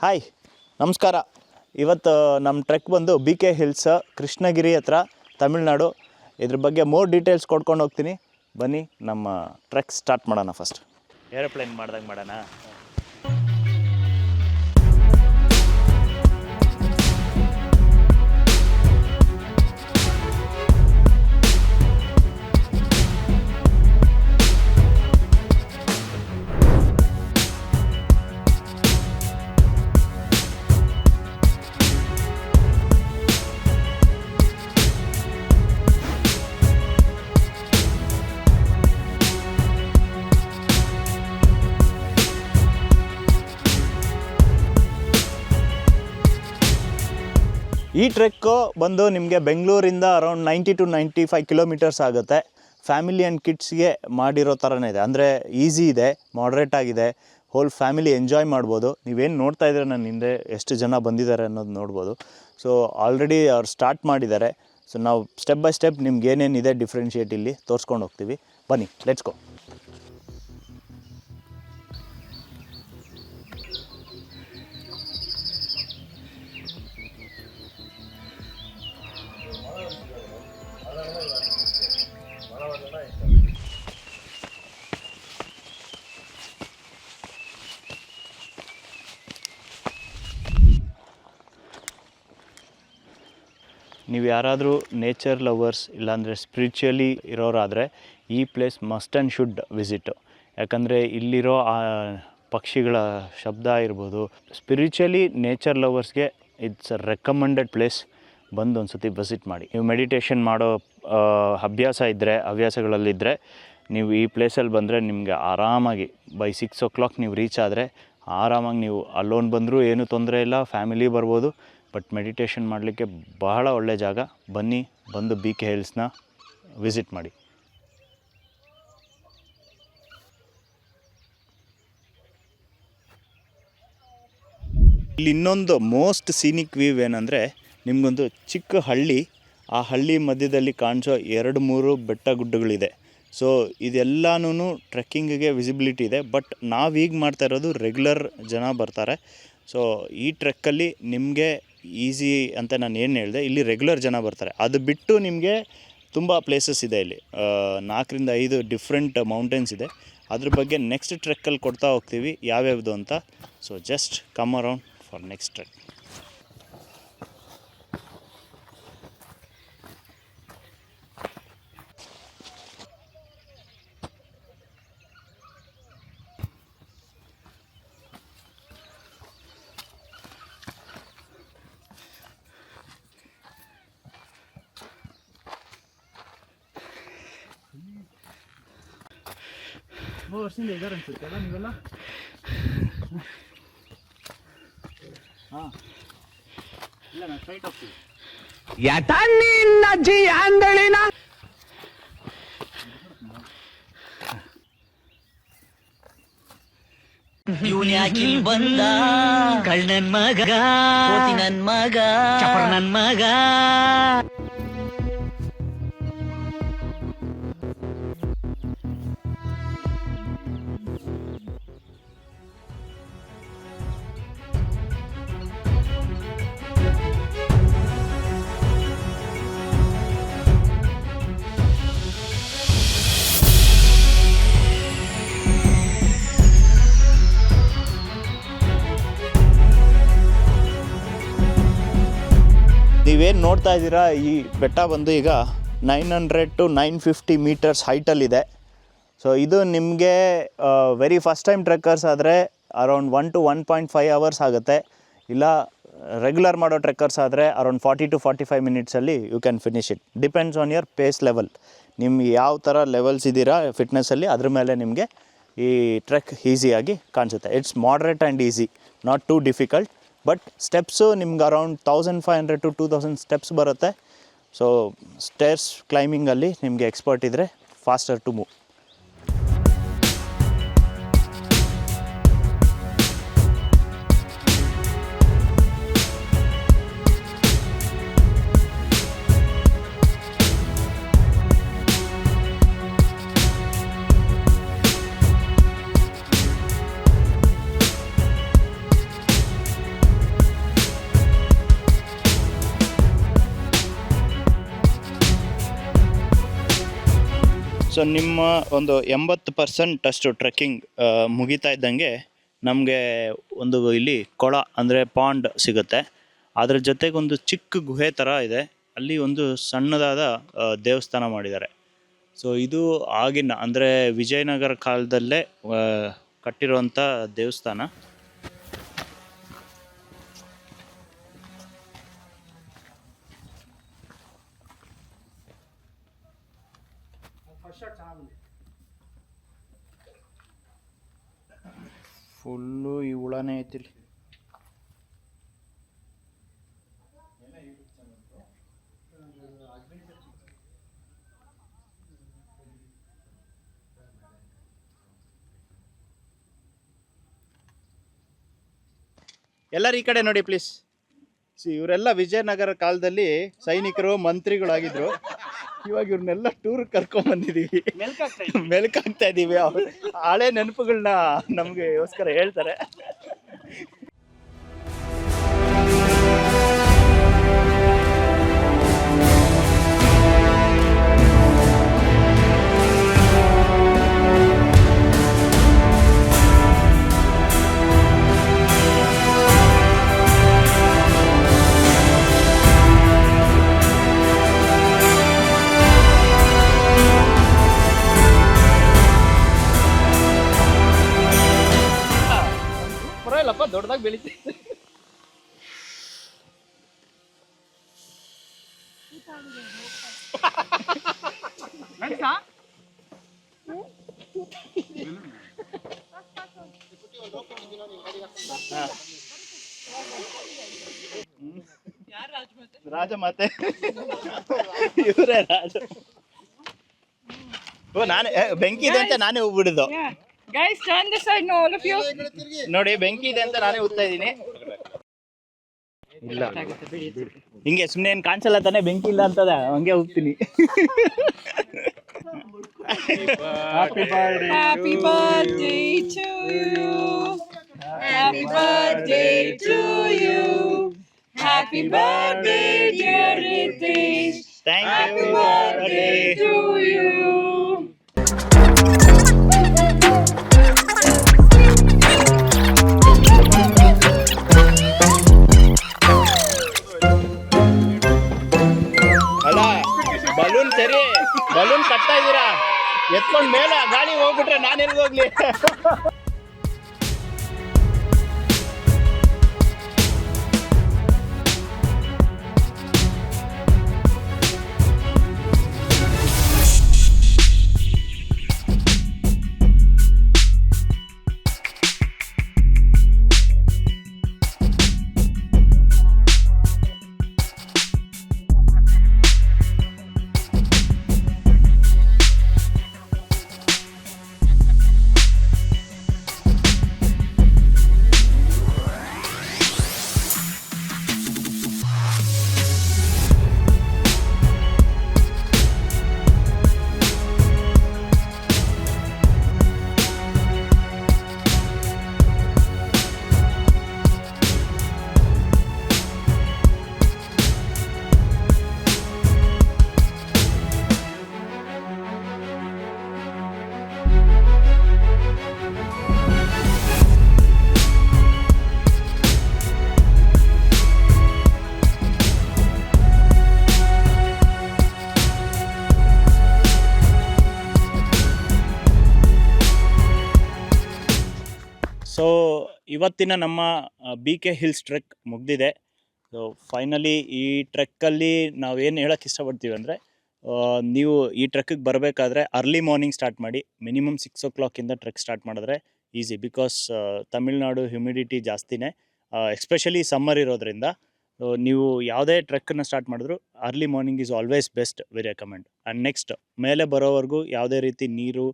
Hi, ನಮಸ್ಕಾರ. ಇವತ್ತು ನಮ್ಮ ಟ್ರೆಕ್ ಬಂದು BK ಹಿಲ್ಸ್, ಕೃಷ್ಣಗಿರಿ ಹತ್ರ, ತಮಿಳ್ನಾಡು. ಇದ್ರ ಬಗ್ಗೆ ಮೋರ್ ಡೀಟೇಲ್ಸ್ ಕೊಡ್ಕೊಂಡು ಹೋಗ್ತೀನಿ. ಬನ್ನಿ ನಮ್ಮ ಟ್ರೆಕ್ ಸ್ಟಾರ್ಟ್ ಮಾಡೋಣ. ಫಸ್ಟ್ ಏರೋಪ್ಲೇನ್ ಮಾಡ್ದಂಗೆ ಮಾಡೋಣ. ಈ ಟ್ರೆಕ್ಕು ಬಂದು ನಿಮಗೆ ಬೆಂಗಳೂರಿಂದ ಅರೌಂಡ್ 90 to 95 ಕಿಲೋಮೀಟರ್ಸ್ ಆಗುತ್ತೆ. ಫ್ಯಾಮಿಲಿ ಆ್ಯಂಡ್ ಕಿಡ್ಸ್ಗೆ ಮಾಡಿರೋ ಥರನೇ ಇದೆ. ಅಂದರೆ ಈಸಿ ಇದೆ, ಮಾಡ್ರೇಟ್ ಆಗಿದೆ, ಹೋಲ್ ಫ್ಯಾಮಿಲಿ ಎಂಜಾಯ್ ಮಾಡ್ಬೋದು. ನೀವೇನು ನೋಡ್ತಾ ಇದ್ದೀರ ನನ್ನ ಹಿಂದೆ ಎಷ್ಟು ಜನ ಬಂದಿದ್ದಾರೆ ಅನ್ನೋದು ನೋಡ್ಬೋದು. ಸೊ ಆಲ್ರೆಡಿ ಅವ್ರು ಸ್ಟಾರ್ಟ್ ಮಾಡಿದ್ದಾರೆ. ಸೊ ನಾವು ಸ್ಟೆಪ್ ಬೈ ಸ್ಟೆಪ್ ನಿಮ್ಗೆ ಏನೇನಿದೆ ಡಿಫ್ರೆನ್ಷಿಯೇಟ್ ಇಲ್ಲಿ ತೋರಿಸ್ಕೊಂಡು ಹೋಗ್ತೀವಿ. ಬನ್ನಿ, ಲೆಟ್ಸ್ ಗೋ. ನೀವು ಯಾರಾದರೂ ನೇಚರ್ ಲವರ್ಸ್ ಇಲ್ಲಾಂದರೆ ಸ್ಪಿರಿಚುವಲಿ ಇರೋರಾದರೆ ಈ place must and should visit. ಯಾಕಂದರೆ ಇಲ್ಲಿರೋ ಆ ಪಕ್ಷಿಗಳ ಶಬ್ದ ಇರ್ಬೋದು, ಸ್ಪಿರಿಚುವಲಿ ನೇಚರ್ ಲವರ್ಸ್ಗೆ ಇಟ್ಸ್ ಅ ರೆಕಮೆಂಡೆಡ್ ಪ್ಲೇಸ್. ಬಂದು ಒಂದು ಸತಿ ವಿಸಿಟ್ ಮಾಡಿ. ನೀವು ಮೆಡಿಟೇಷನ್ ಮಾಡೋ ಹವ್ಯಾಸಗಳಲ್ಲಿದ್ದರೆ ನೀವು ಈ ಪ್ಲೇಸಲ್ಲಿ ಬಂದರೆ ನಿಮಗೆ ಆರಾಮಾಗಿ ಬೈ 6 o'clock ನೀವು ರೀಚ್ ಆದರೆ ಆರಾಮಾಗಿ ನೀವು ಅಲ್ಲೋನ್ ಬಂದರೂ ಏನೂ ತೊಂದರೆ ಇಲ್ಲ, ಫ್ಯಾಮಿಲಿ ಬರ್ಬೋದು. ಬಟ್ ಮೆಡಿಟೇಷನ್ ಮಾಡಲಿಕ್ಕೆ ಬಹಳ ಒಳ್ಳೆ ಜಾಗ. ಬನ್ನಿ, ಬಂದು BK ಹಿಲ್ಸ್ನ ವಿಸಿಟ್ ಮಾಡಿ. ಇಲ್ಲಿ ಇನ್ನೊಂದು ಮೋಸ್ಟ್ ಸೀನಿಕ್ ವ್ಯೂ ಏನಂದರೆ, ನಿಮಗೊಂದು ಚಿಕ್ಕ ಹಳ್ಳಿ, ಆ ಹಳ್ಳಿ ಮಧ್ಯದಲ್ಲಿ ಕಾಣಿಸೋ 2-3 ಬೆಟ್ಟ ಗುಡ್ಡಗಳಿದೆ. ಸೊ ಇದೆಲ್ಲನೂ ಟ್ರೆಕ್ಕಿಂಗಿಗೆ ವಿಸಿಬಿಲಿಟಿ ಇದೆ. ಬಟ್ ನಾವೀಗ ಮಾಡ್ತಾ ಇರೋದು ರೆಗ್ಯುಲರ್ ಜನ ಬರ್ತಾರೆ. ಸೊ ಈ ಟ್ರೆಕ್ಕಲ್ಲಿ ನಿಮಗೆ ಈಸಿ ಅಂತ ನಾನು ಏನು ಹೇಳಿದೆ, ಇಲ್ಲಿ ರೆಗ್ಯುಲರ್ ಜನ ಬರ್ತಾರೆ. ಅದು ಬಿಟ್ಟು ನಿಮಗೆ ತುಂಬ ಪ್ಲೇಸಸ್ ಇದೆ. ಇಲ್ಲಿ 4-5 ಡಿಫ್ರೆಂಟ್ ಮೌಂಟೇನ್ಸ್ ಇದೆ. ಅದ್ರ ಬಗ್ಗೆ ನೆಕ್ಸ್ಟ್ ಟ್ರೆಕ್ಕಲ್ಲಿ ಕೊಡ್ತಾ ಹೋಗ್ತೀವಿ ಯಾವ್ಯಾವುದು ಅಂತ. So just come around for next trek. ವರ್ಷದಿಂದ ಇದ್ದಾರೆ ಅನ್ಸುತ್ತೆ ಅಲ್ಲ ನೀವೆಲ್ಲ? ಹಾಂ, ಇಲ್ಲ ನಾನು ಸ್ಟ್ರೈಟ್ ಹೋಗ್ತೀವಿ. ಅಜ್ಜಿ ಅಂದಳಿನ ಇವನ್ ಯಾಕಿಲ್ ಬಂದ? ಕಳ್ಳನ್ ಮಗ, ನನ್ ಮಗ, ಚಪರ್ ನನ್ ಮಗ. ನೀವೇನು ನೋಡ್ತಾ ಇದ್ದೀರಾ, ಈ ಬೆಟ್ಟ ಬಂದು ಈಗ 900 to 950 ಮೀಟರ್ಸ್ ಹೈಟಲ್ಲಿದೆ. ಸೊ ಇದು ನಿಮಗೆ ವೆರಿ ಫಸ್ಟ್ ಟೈಮ್ ಟ್ರೆಕ್ಕರ್ಸ್ ಆದರೆ ಅರೌಂಡ್ 1 to 1.5 hours ಆಗುತ್ತೆ. ಇಲ್ಲ ರೆಗ್ಯುಲರ್ ಮಾಡೋ ಟ್ರೆಕ್ಕರ್ಸ್ ಆದರೆ ಅರೌಂಡ್ 40 to 45 ಮಿನಿಟ್ಸಲ್ಲಿ you can finish it. Depends on your pace level. ನಿಮ್ಗೆ ಯಾವ ಥರ ಲೆವೆಲ್ಸ್ ಇದ್ದೀರಾ ಫಿಟ್ನೆಸ್ಸಲ್ಲಿ, ಅದ್ರ ಮೇಲೆ ನಿಮಗೆ ಈ ಟ್ರೆಕ್ ಈಸಿಯಾಗಿ ಕಾಣಿಸುತ್ತೆ. It's moderate and easy, not two difficult. But steps ನಿಮ್ಗೆ ಅರೌಂಡ್ 1500 to 2000 ಸ್ಟೆಪ್ಸ್ ಬರುತ್ತೆ. ಸೊ ಸ್ಟೇರ್ಸ್ ಕ್ಲೈಂಬಿಂಗಲ್ಲಿ ನಿಮಗೆ ಎಕ್ಸ್ಪರ್ಟ್ ಇದ್ದರೆ ಫಾಸ್ಟರ್ ಟು ಮೂವ್. ಸೊ ನಿಮ್ಮ ಒಂದು 80% ಅಷ್ಟು ಟ್ರೆಕ್ಕಿಂಗ್ ಮುಗಿತಾ ಇದ್ದಂಗೆ ನಮಗೆ ಒಂದು ಇಲ್ಲಿ ಕೊಳ ಅಂದರೆ ಪಾಂಡ್ ಸಿಗುತ್ತೆ. ಅದ್ರ ಜೊತೆಗೆ ಒಂದು ಚಿಕ್ಕ ಗುಹೆ ಥರ ಇದೆ, ಅಲ್ಲಿ ಒಂದು ಸಣ್ಣದಾದ ದೇವಸ್ಥಾನ ಮಾಡಿದ್ದಾರೆ. ಸೊ ಇದು ಆಗಿನ ಅಂದರೆ ವಿಜಯನಗರ ಕಾಲದಲ್ಲೇ ಕಟ್ಟಿರುವಂಥ ದೇವಸ್ಥಾನ. ಫುಲ್ಲು ಈ ಹುಳನೇ ಐತಿಲ್ಲಿ. ಎಲ್ಲರೂ ಈ ಕಡೆ ನೋಡಿ ಪ್ಲೀಸ್. ಇವರೆಲ್ಲ ವಿಜಯನಗರ ಕಾಲದಲ್ಲಿ ಸೈನಿಕರು ಮಂತ್ರಿಗಳಾಗಿದ್ರು. ಇವಾಗ ಇವ್ರನ್ನೆಲ್ಲ ಟೂರ್ ಕರ್ಕೊಂಡ್ ಬಂದಿದೀವಿ, ಮೆಲ್ಕಾಗ್ತಾ ಇದೀವಿ. ಹಳೆ ನೆನಪುಗಳನ್ನ ನಮ್ಗೆಗೋಸ್ಕರ ಹೇಳ್ತಾರೆ. ದೊಡ್ಡದಾಗಿ ಬೆಳಿತೈತೆ. ರಾಜಮಾತೆ ಇವರೇ ರಾಜ. ಓ ನಾನೇ ಬೆಂಕಿ ಇದೆ ಅಂತ ನಾನೇ ಹೋಗ್ಬಿಡಿದ್ದು. Guys, turn this side, no, all of you. ನೋಡಿ ಬೆಂಕಿ ಇದೆ ಅಂತ ನಾನೇ ಹೋಗ್ತಾ ಇದ್ದೀನಿ. ಇಲ್ಲ ಹಿಂಗೆ ಸುಮ್ಮನೆ ಏನು ಕಾಣಿಸಲ್ಲ ತಾನೇ, ಬೆಂಕಿ ಇಲ್ಲ ಅಂತದ ಹಂಗೆ ಹೋಗ್ತೀನಿ. Happy birthday to you. Happy birthday to you. Happy birthday, dear Ritesh. Thank Happy you. birthday to you. ಅಲ್ಲ ಬಲೂನ್ ಸರಿ, ಬಲೂನ್ ಕಟ್ತಾ ಇದ್ದೀರಾ, ಎತ್ಕೊಂಡ್ ಮೇಲೆ ಗಾಳಿ ಹೋಗ್ಬಿಟ್ರೆ ನಾನು ಎಲ್ಲಿ ಹೋಗ್ಲಿ. ಸೊ ಇವತ್ತಿನ ನಮ್ಮ BK ಹಿಲ್ಸ್ ಟ್ರೆಕ್ ಮುಗಿದಿದೆ. ಸೊ ಫೈನಲಿ ಈ ಟ್ರೆಕ್ಕಲ್ಲಿ ನಾವೇನು ಹೇಳೋಕ್ಕೆ ಇಷ್ಟಪಡ್ತೀವಿ ಅಂದರೆ, ನೀವು ಈ ಟ್ರೆಕ್ಕಿಗೆ ಬರಬೇಕಾದ್ರೆ ಅರ್ಲಿ ಮಾರ್ನಿಂಗ್ ಸ್ಟಾರ್ಟ್ ಮಾಡಿ. ಮಿನಿಮಮ್ 6 o'clock ಟ್ರೆಕ್ ಸ್ಟಾರ್ಟ್ ಮಾಡಿದ್ರೆ ಈಸಿ. ಬಿಕಾಸ್ ತಮಿಳ್ನಾಡು ಹ್ಯುಮಿಡಿಟಿ ಜಾಸ್ತಿನೇ, ಎಸ್ಪೆಷಲಿ ಸಮ್ಮರ್ ಇರೋದ್ರಿಂದ. ನೀವು ಯಾವುದೇ ಟ್ರೆಕ್ಕನ್ನು ಸ್ಟಾರ್ಟ್ ಮಾಡಿದ್ರು early morning is always best, very recommend. And next ಮೇಲೆ ಬರೋವರೆಗೂ ಯಾವುದೇ ರೀತಿ ನೀರು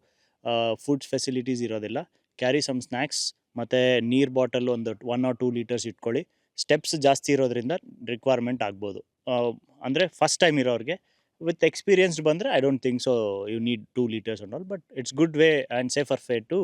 ಫುಡ್ಸ್ ಫೆಸಿಲಿಟೀಸ್ ಇರೋದಿಲ್ಲ. ಕ್ಯಾರಿ ಸಮ್ ಸ್ನ್ಯಾಕ್ಸ್ ಮತ್ತು ನೀರು ಬಾಟಲ್ ಒಂದು 1 or 2 liters ಇಟ್ಕೊಳ್ಳಿ. ಸ್ಟೆಪ್ಸ್ ಜಾಸ್ತಿ ಇರೋದ್ರಿಂದ ರಿಕ್ವೈರ್ಮೆಂಟ್ ಆಗ್ಬೋದು. ಅಂದರೆ ಫಸ್ಟ್ ಟೈಮ್ ಇರೋರಿಗೆ. ವಿತ್ ಎಕ್ಸ್ಪೀರಿಯನ್ಸ್ಡ್ ಬಂದರೆ I don't think so you need 2 liters and all, but it's good way and safer way to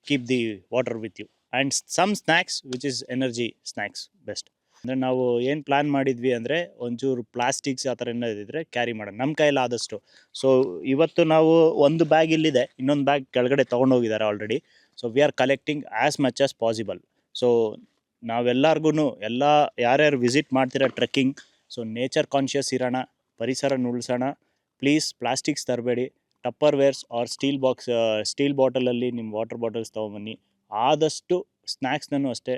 keep the water with you. And some snacks which is energy snacks best. ಅಂದರೆ ನಾವು ಏನು plan ಮಾಡಿದ್ವಿ ಅಂದರೆ ಒಂಚೂರು plastics ಆ ಥರ ಏನಾದ್ರು ಇದ್ದರೆ ಕ್ಯಾರಿ ಮಾಡೋಣ ನಮ್ಮ ಕೈಯಲ್ಲಿ ಆದಷ್ಟು. ಸೊ ಇವತ್ತು ನಾವು ಒಂದು ಬ್ಯಾಗ್ ಇಲ್ಲಿದೆ, ಇನ್ನೊಂದು ಬ್ಯಾಗ್ ಕೆಳಗಡೆ ತೊಗೊಂಡೋಗಿದ್ದಾರೆ already. So we are collecting as much as possible. So ನಾವೆಲ್ಲರಿಗೂ ಯಾರ್ಯಾರು ವಿಸಿಟ್ ಮಾಡ್ತೀರಾ ಟ್ರೆಕ್ಕಿಂಗ್, ಸೊ ನೇಚರ್ ಕಾನ್ಷಿಯಸ್ ಇರೋಣ, ಪರಿಸರ ಉಳಿಸೋಣ. ಪ್ಲೀಸ್ ಪ್ಲಾಸ್ಟಿಕ್ಸ್ ತರಬೇಡಿ. ಟಪ್ಪರ್ ವೇರ್ಸ್ ಆರ್ ಸ್ಟೀಲ್ ಬಾಟಲಲ್ಲಿ ನಿಮ್ಮ ವಾಟರ್ ಬಾಟಲ್ಸ್ ತೊಗೊಂಬನ್ನಿ. ಆದಷ್ಟು ಸ್ನ್ಯಾಕ್ಸ್ನೂ ಅಷ್ಟೇ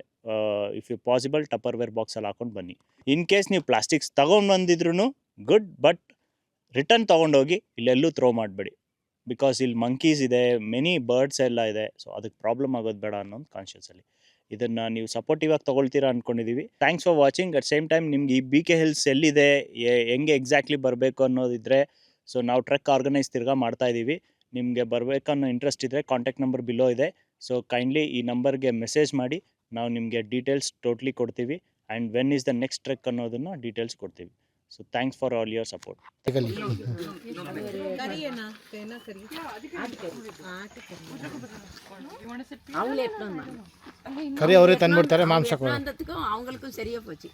if you possible Tupperware ಬಾಕ್ಸಲ್ಲಿ ಹಾಕೊಂಡು ಬನ್ನಿ. ಇನ್ ಕೇಸ್ ನೀವು ಪ್ಲಾಸ್ಟಿಕ್ಸ್ ತೊಗೊಂಡು ಬಂದಿದ್ರು ಗುಡ್, ಬಟ್ ರಿಟರ್ನ್ ತೊಗೊಂಡೋಗಿ ಇಲ್ಲೆಲ್ಲೂ ಥ್ರೋ ಮಾಡಬೇಡಿ. ಬಿಕಾಸ್ ಇಲ್ಲಿ ಮಂಕೀಸ್ ಇದೆ, ಮೆನಿ ಬರ್ಡ್ಸ್ ಎಲ್ಲ ಇದೆ. ಸೊ ಅದಕ್ಕೆ ಪ್ರಾಬ್ಲಮ್ ಆಗೋದು ಬೇಡ ಅನ್ನೋದು ಕಾನ್ಷಿಯಸಲ್ಲಿ. ಇದನ್ನು ನೀವು ಸಪೋರ್ಟಿವ್ ಆಗಿ ತೊಗೊಳ್ತೀರಾ ಅಂದ್ಕೊಂಡಿದ್ದೀವಿ. Thanks for watching. At same time ನಿಮ್ಗೆ ಈ BK ಹಿಲ್ಸ್ ಎಲ್ಲಿದೆ, ಹೆಂಗೆ ಎಕ್ಸಾಕ್ಟ್ಲಿ ಬರಬೇಕು ಅನ್ನೋದಿದ್ರೆ, ಸೊ ನಾವು ಟ್ರೆಕ್ ಆರ್ಗನೈಸ್ ತಿರ್ಗಾ ಮಾಡ್ತಾಯಿದ್ದೀವಿ. ನಿಮಗೆ ಬರಬೇಕನ್ನೋ ಇಂಟ್ರೆಸ್ಟ್ ಇದ್ದರೆ ಕಾಂಟ್ಯಾಕ್ಟ್ ನಂಬರ್ ಬಿಲೋ ಇದೆ. ಸೊ ಕೈಂಡ್ಲಿ ಈ ನಂಬರ್ಗೆ ಮೆಸೇಜ್ ಮಾಡಿ, ನಾವು ನಿಮಗೆ ಡೀಟೇಲ್ಸ್ ಟೋಟ್ಲಿ ಕೊಡ್ತೀವಿ. And when is the next trek ಅನ್ನೋದನ್ನು ಡೀಟೇಲ್ಸ್ ಕೊಡ್ತೀವಿ. So thanks for all your support. கறி அவரே தன்பிடுத்தாரு மாம்சம் அவங்களுக்கும் சரியா போச்சு.